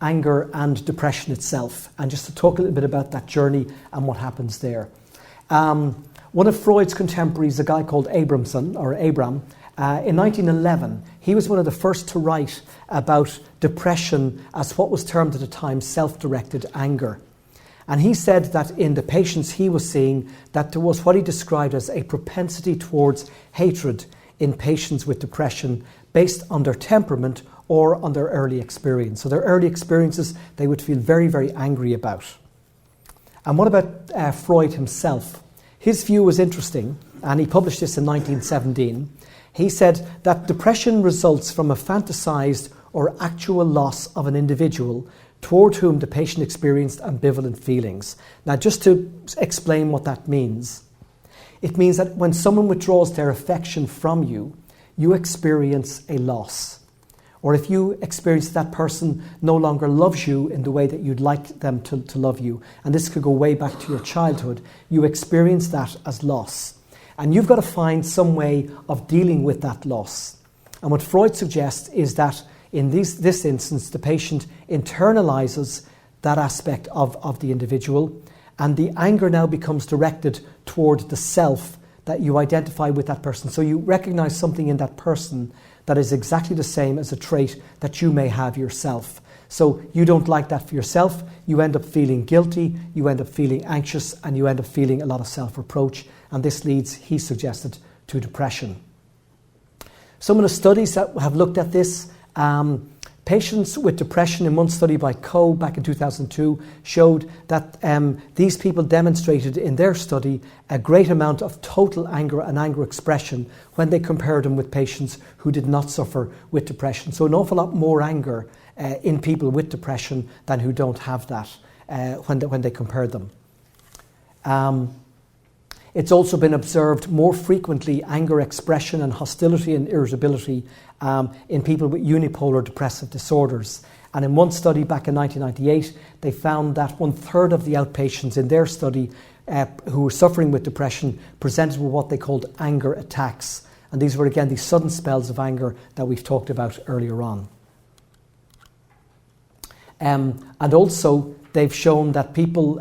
anger and depression itself, and just to talk a little bit about that journey and what happens there. One of Freud's contemporaries, a guy called Abram, in 1911, he was one of the first to write about depression as what was termed at the time self-directed anger. And he said that in the patients he was seeing, that there was what he described as a propensity towards hatred in patients with depression based on their temperament or on their early experience. So their early experiences they would feel very, very angry about. And what about Freud himself? His view was interesting, and he published this in 1917. He said that depression results from a fantasized or actual loss of an individual toward whom the patient experienced ambivalent feelings. Now, just to explain what that means, it means that when someone withdraws their affection from you, you experience a loss. Or if you experience that person no longer loves you in the way that you'd like them to love you, and this could go way back to your childhood, you experience that as loss. And you've got to find some way of dealing with that loss. And what Freud suggests is that in this instance, the patient internalizes that aspect of the individual, and the anger now becomes directed toward the self that you identify with that person. So you recognize something in that person that is exactly the same as a trait that you may have yourself. So you don't like that for yourself, you end up feeling guilty, you end up feeling anxious, and you end up feeling a lot of self-reproach, and this leads, he suggested, to depression. Some of the studies that have looked at this, patients with depression in one study by Coe back in 2002 showed that these people demonstrated in their study a great amount of total anger and anger expression when they compared them with patients who did not suffer with depression. So an awful lot more anger in people with depression than who don't have that when they compared them. It's also been observed more frequently anger expression and hostility and irritability in people with unipolar depressive disorders. And in one study back in 1998, they found that 1/3 of the outpatients in their study who were suffering with depression presented with what they called anger attacks. And these were, again, these sudden spells of anger that we've talked about earlier on. And also, they've shown that people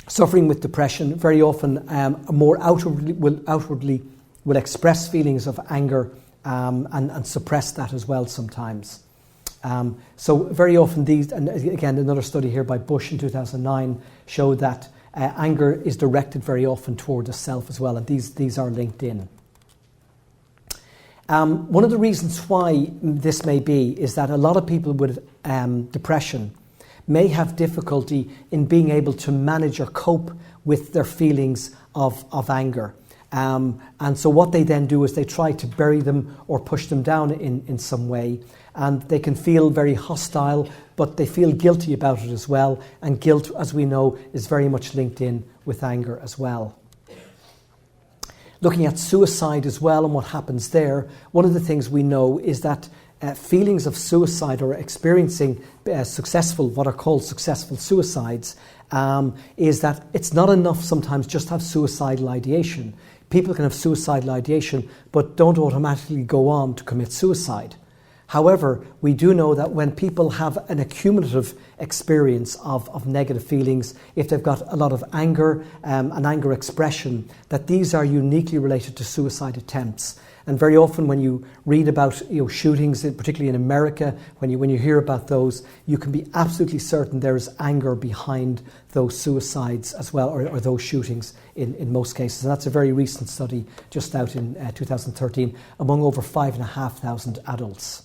suffering with depression very often more outwardly will express feelings of anger and suppress that as well sometimes. So very often these, and again another study here by Bush in 2009 showed that anger is directed very often toward the self as well, and these are linked in. One of the reasons why this may be is that a lot of people with depression may have difficulty in being able to manage or cope with their feelings of anger. And so what they then do is they try to bury them or push them down in some way. And they can feel very hostile, but they feel guilty about it as well. And guilt, as we know, is very much linked in with anger as well. Looking at suicide as well and what happens there, one of the things we know is that feelings of suicide or experiencing what are called successful suicides is that it's not enough sometimes just to have suicidal ideation. People can have suicidal ideation but don't automatically go on to commit suicide. However, we do know that when people have an accumulative experience of negative feelings, if they've got a lot of anger and anger expression, that these are uniquely related to suicide attempts. And very often when you read about shootings, particularly in America, when you hear about those, you can be absolutely certain there is anger behind those suicides as well, or those shootings in most cases. And that's a very recent study just out in 2013 among over 5,500 adults.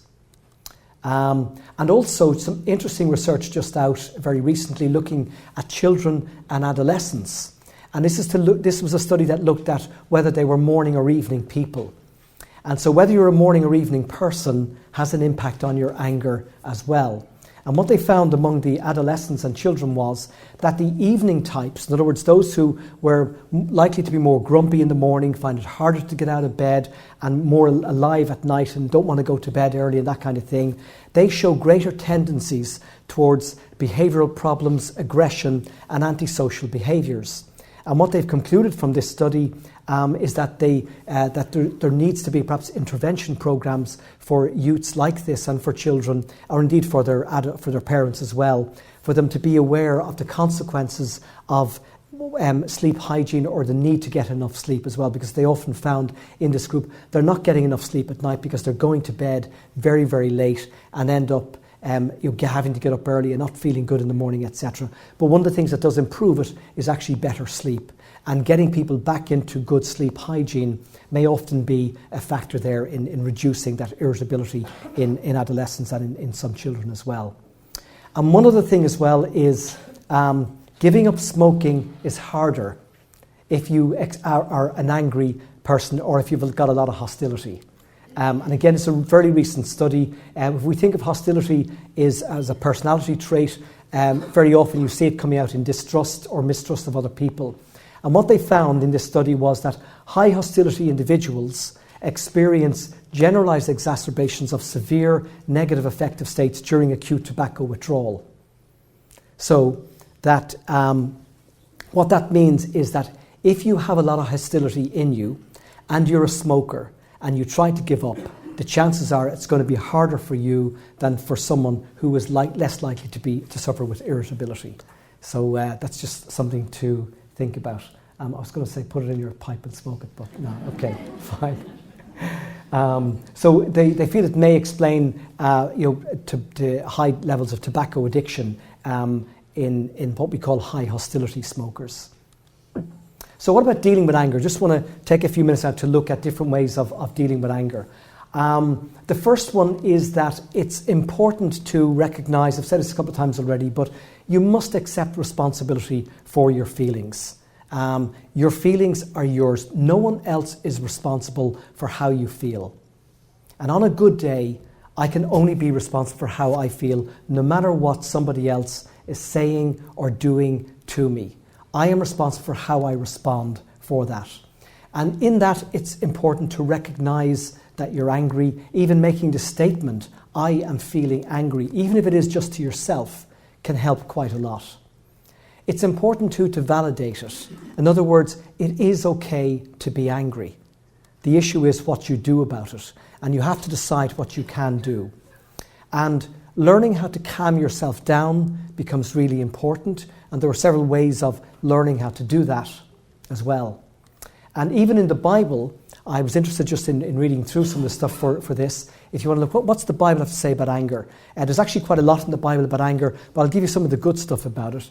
And also some interesting research just out very recently looking at children and adolescents. And this was a study that looked at whether they were morning or evening people. And so whether you're a morning or evening person has an impact on your anger as well. And what they found among the adolescents and children was that the evening types, in other words, those who were likely to be more grumpy in the morning, find it harder to get out of bed and more alive at night and don't want to go to bed early and that kind of thing, they show greater tendencies towards behavioural problems, aggression and antisocial behaviours. And what they've concluded from this study is that there needs to be perhaps intervention programs for youths like this and for children, or indeed for their parents as well, for them to be aware of the consequences of sleep hygiene or the need to get enough sleep as well, because they often found in this group they're not getting enough sleep at night because they're going to bed very, very late and end up having to get up early and not feeling good in the morning, etc. But one of the things that does improve it is actually better sleep. And getting people back into good sleep hygiene may often be a factor there in reducing that irritability in adolescents and in some children as well. And one other thing as well is giving up smoking is harder if you are an angry person or if you've got a lot of hostility. And again, it's a very recent study. If we think of hostility as a personality trait, very often you see it coming out in distrust or mistrust of other people. And what they found in this study was that high hostility individuals experience generalized exacerbations of severe negative affective states during acute tobacco withdrawal. So that what that means is that if you have a lot of hostility in you and you're a smoker and you try to give up, the chances are it's going to be harder for you than for someone who is less likely to suffer with irritability. So that's just something to think about. I was going to say put it in your pipe and smoke it, but no, okay, fine. So they feel it may explain to high levels of tobacco addiction in what we call high hostility smokers. So what about dealing with anger? Just want to take a few minutes out to look at different ways of dealing with anger. The first one is that it's important to recognise, I've said this a couple of times already, but you must accept responsibility for your feelings. Your feelings are yours. No one else is responsible for how you feel. And on a good day, I can only be responsible for how I feel, no matter what somebody else is saying or doing to me. I am responsible for how I respond for that. And in that, it's important to recognise that you're angry. Even making the statement, I am feeling angry, even if it is just to yourself, can help quite a lot. It's important too to validate it. In other words, it is okay to be angry. The issue is what you do about it, and you have to decide what you can do. And learning how to calm yourself down becomes really important, and there are several ways of learning how to do that as well. And even in the Bible, I was interested just in reading through some of the stuff for this. If you want to look, what's the Bible have to say about anger? There's actually quite a lot in the Bible about anger, but I'll give you some of the good stuff about it.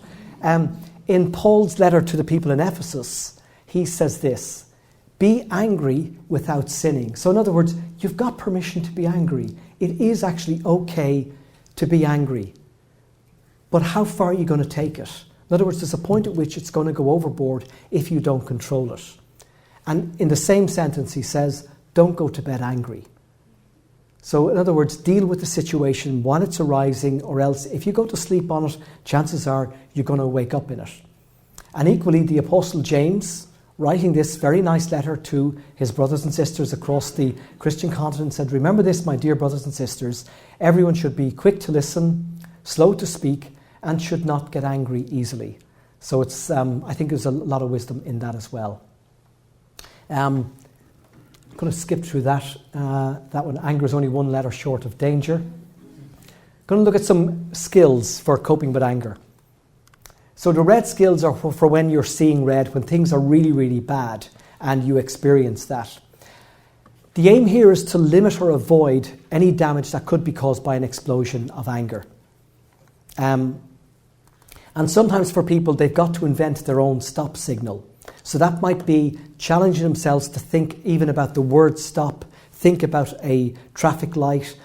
In Paul's letter to the people in Ephesus, he says this: be angry without sinning. So in other words, you've got permission to be angry. It is actually okay to be angry. But how far are you going to take it? In other words, there's a point at which it's going to go overboard if you don't control it. And in the same sentence he says, don't go to bed angry. So in other words, deal with the situation while it's arising, or else if you go to sleep on it, chances are you're going to wake up in it. And equally, the Apostle James, writing this very nice letter to his brothers and sisters across the Christian continent, said, remember this, my dear brothers and sisters, everyone should be quick to listen, slow to speak, and should not get angry easily. So it's, I think there's a lot of wisdom in that as well. I'm going to skip through that one. Anger is only one letter short of danger. Going to look at some skills for coping with anger. So the red skills are for when you're seeing red, when things are really, really bad and you experience that. The aim here is to limit or avoid any damage that could be caused by an explosion of anger. And sometimes for people, they've got to invent their own stop signal. So that might be challenging themselves to think even about the word stop, think about a traffic light,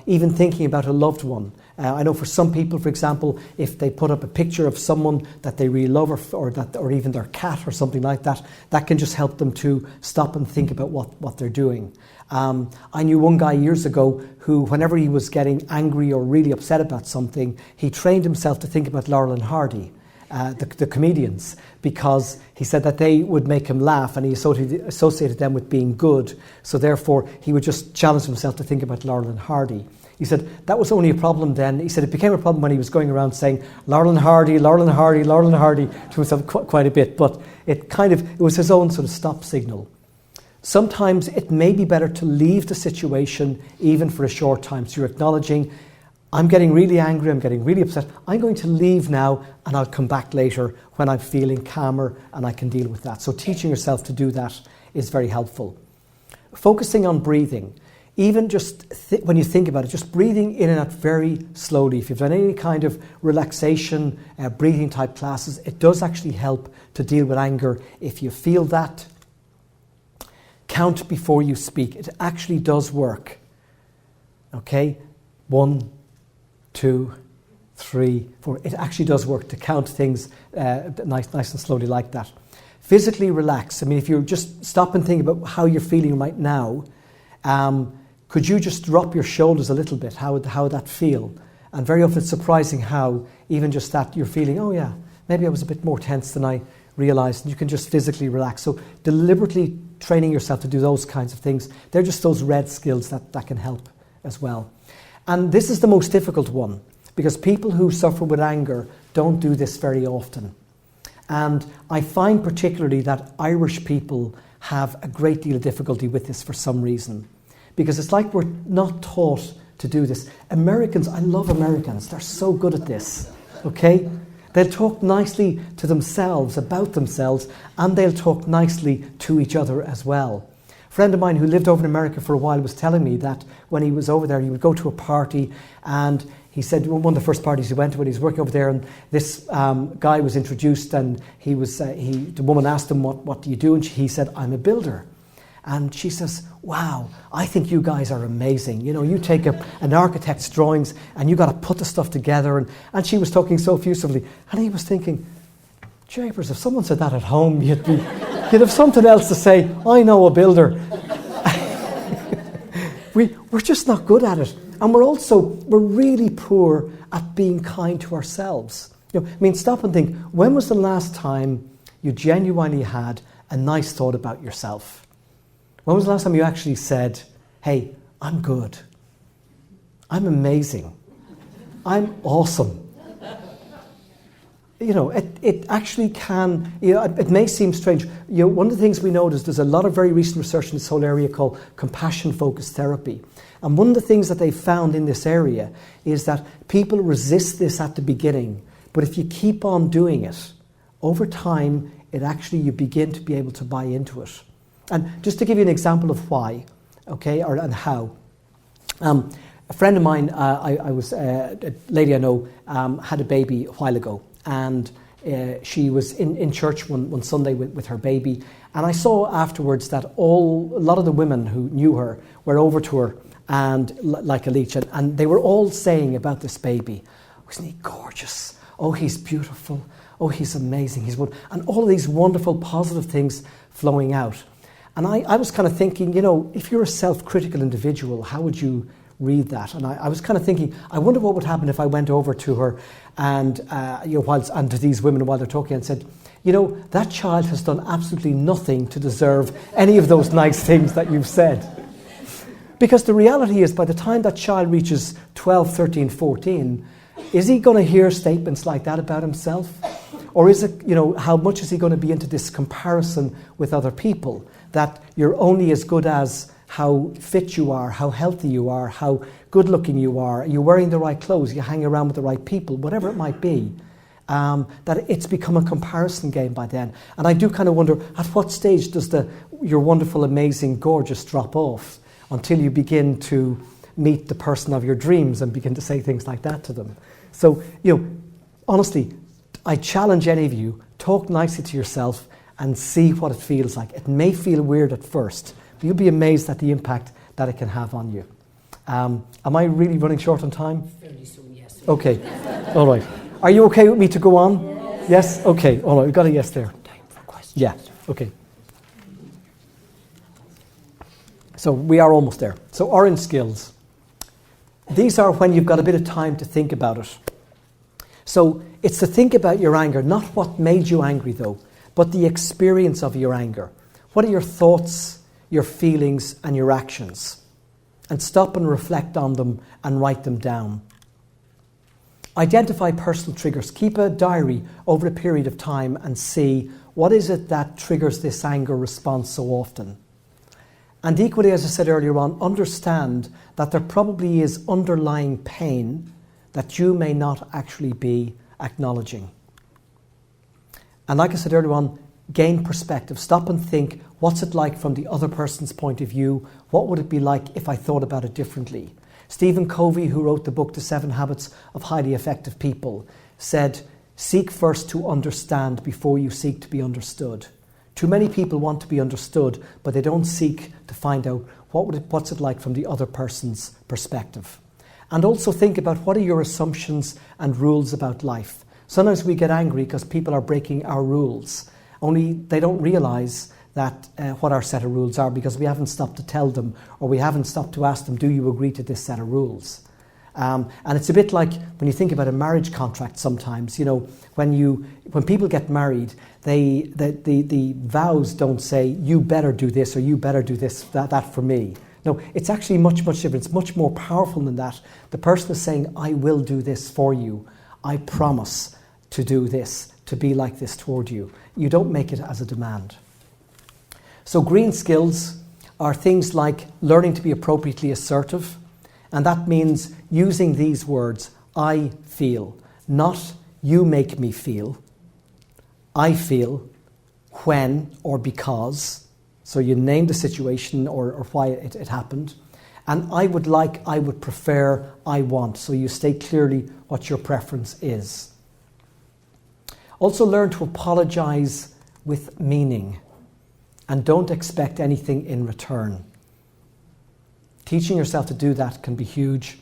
even thinking about a loved one. I know for some people, for example, if they put up a picture of someone that they really love or even their cat or something like that, that can just help them to stop and think about what they're doing. I knew one guy years ago who, whenever he was getting angry or really upset about something, he trained himself to think about Laurel and Hardy, the comedians, because he said that they would make him laugh and he associated them with being good. So therefore, he would just challenge himself to think about Laurel and Hardy. He said that was only a problem then. He said it became a problem when he was going around saying Laurel and Hardy, Laurel and Hardy, Laurel and Hardy to himself quite a bit. But it was his own sort of stop signal. Sometimes it may be better to leave the situation even for a short time. So you're acknowledging, I'm getting really angry, I'm getting really upset. I'm going to leave now and I'll come back later when I'm feeling calmer and I can deal with that. So teaching yourself to do that is very helpful. Focusing on breathing. Even just when you think about it, just breathing in and out very slowly. If you've done any kind of relaxation, breathing type classes, it does actually help to deal with anger. If you feel that, count before you speak. It actually does work. Okay? 1, 2, 3, 4. It actually does work to count things nice and slowly like that. Physically relax. I mean, if you just stop and think about how you're feeling right now, could you just drop your shoulders a little bit? How would that feel? And very often it's surprising how even just that you're feeling, oh yeah, maybe I was a bit more tense than I realized. And you can just physically relax. So deliberately training yourself to do those kinds of things, they're just those red skills that can help as well. And this is the most difficult one because people who suffer with anger don't do this very often. And I find particularly that Irish people have a great deal of difficulty with this for some reason. Because it's like we're not taught to do this. Americans, I love Americans. They're so good at this, okay? They'll talk nicely to themselves, about themselves, and they'll talk nicely to each other as well. A friend of mine who lived over in America for a while was telling me that when he was over there, he would go to a party, and he said one of the first parties he went to when he was working over there, and this guy was introduced, and the woman asked him, what do you do? And he said, I'm a builder. And she says, wow, I think you guys are amazing. You know, you take an architect's drawings and you got to put the stuff together. And she was talking so effusively. And he was thinking, japers, if someone said that at home, you'd have something else to say. I know a builder. We're just not good at it. And we're really poor at being kind to ourselves. You know, I mean, stop and think, when was the last time you genuinely had a nice thought about yourself? When was the last time you actually said, hey, I'm good. I'm amazing. I'm awesome. You know, it actually can, you know, it may seem strange. You know, one of the things we noticed, there's a lot of very recent research in this whole area called compassion-focused therapy. And one of the things that they found in this area is that people resist this at the beginning. But if you keep on doing it, over time, you begin to be able to buy into it. And just to give you an example of why, okay, and how. A friend of mine, a lady I know, had a baby a while ago, and she was in church one Sunday with her baby, and I saw afterwards that a lot of the women who knew her were over to her and like a leech, and they were all saying about this baby, isn't he gorgeous? Oh, he's beautiful. Oh, he's amazing. And all of these wonderful, positive things flowing out. And I was kind of thinking, you know, if you're a self-critical individual, how would you read that? And I was kind of thinking, I wonder what would happen if I went over to her and and to these women while they're talking and said, you know, that child has done absolutely nothing to deserve any of those nice things that you've said. Because the reality is, by the time that child reaches 12, 13, 14, is he going to hear statements like that about himself? Or is it, you know, how much is he going to be into this comparison with other people? That you're only as good as how fit you are, how healthy you are, how good looking you are wearing the right clothes, you hang around with the right people, whatever it might be. That it's become a comparison game by then. And I do kind of wonder, at what stage does your wonderful, amazing, gorgeous drop off until you begin to meet the person of your dreams and begin to say things like that to them? So, you know, honestly, I challenge any of you, talk nicely to yourself and see what it feels like. It may feel weird at first, but you'll be amazed at the impact that it can have on you. Am I really running short on time? Fairly soon, yes. Okay, all right. Are you okay with me to go on? Yes? Okay, all right, we've got a yes there. Time for questions. Yeah, okay. So we are almost there. So orange skills. These are when you've got a bit of time to think about it. So it's to think about your anger, not what made you angry though, but the experience of your anger. What are your thoughts, your feelings, and your actions? And stop and reflect on them and write them down. Identify personal triggers. Keep a diary over a period of time and see what is it that triggers this anger response so often. And equally, as I said earlier on, understand that there probably is underlying pain that you may not actually be acknowledging. And like I said earlier on, gain perspective. Stop and think, what's it like from the other person's point of view? What would it be like if I thought about it differently? Stephen Covey, who wrote the book The 7 Habits of Highly Effective People, said, seek first to understand before you seek to be understood. Too many people want to be understood, but they don't seek to find out what's it like from the other person's perspective. And also think about what are your assumptions and rules about life. Sometimes we get angry because people are breaking our rules, only they don't realise that what our set of rules are because we haven't stopped to tell them or we haven't stopped to ask them, do you agree to this set of rules? And it's a bit like when you think about a marriage contract sometimes, you know, when people get married, the vows don't say, you better do this or you better do this, that for me. No, it's actually much, much different. It's much more powerful than that. The person is saying, I will do this for you. I promise to do this, to be like this toward you. You don't make it as a demand. So green skills are things like learning to be appropriately assertive. And that means using these words, I feel, not you make me feel. I feel, when or because. So you name the situation or why it happened. And I would like, I would prefer, I want. So you state clearly what your preference is. Also learn to apologize with meaning. And don't expect anything in return. Teaching yourself to do that can be huge.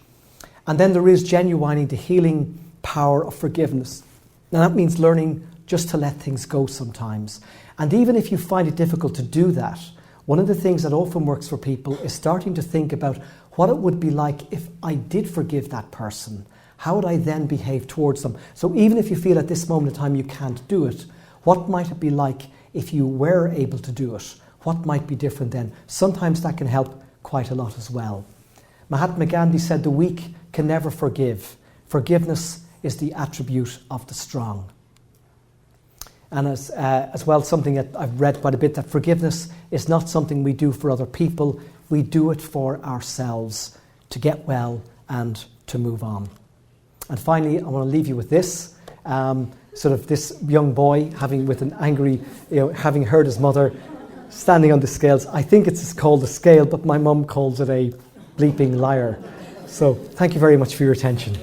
And then there is genuinely the healing power of forgiveness. Now that means learning just to let things go sometimes. And even if you find it difficult to do that, one of the things that often works for people is starting to think about what it would be like if I did forgive that person. How would I then behave towards them? So even if you feel at this moment in time you can't do it, what might it be like if you were able to do it? What might be different then? Sometimes that can help quite a lot as well. Mahatma Gandhi said the weak can never forgive. Forgiveness is the attribute of the strong. And as well, something that I've read quite a bit, that forgiveness is not something we do for other people. We do it for ourselves to get well and to move on. And finally, I want to leave you with this. Sort of this young boy having heard his mother standing on the scales. I think it's called a scale, but my mum calls it a bleeping liar. So thank you very much for your attention.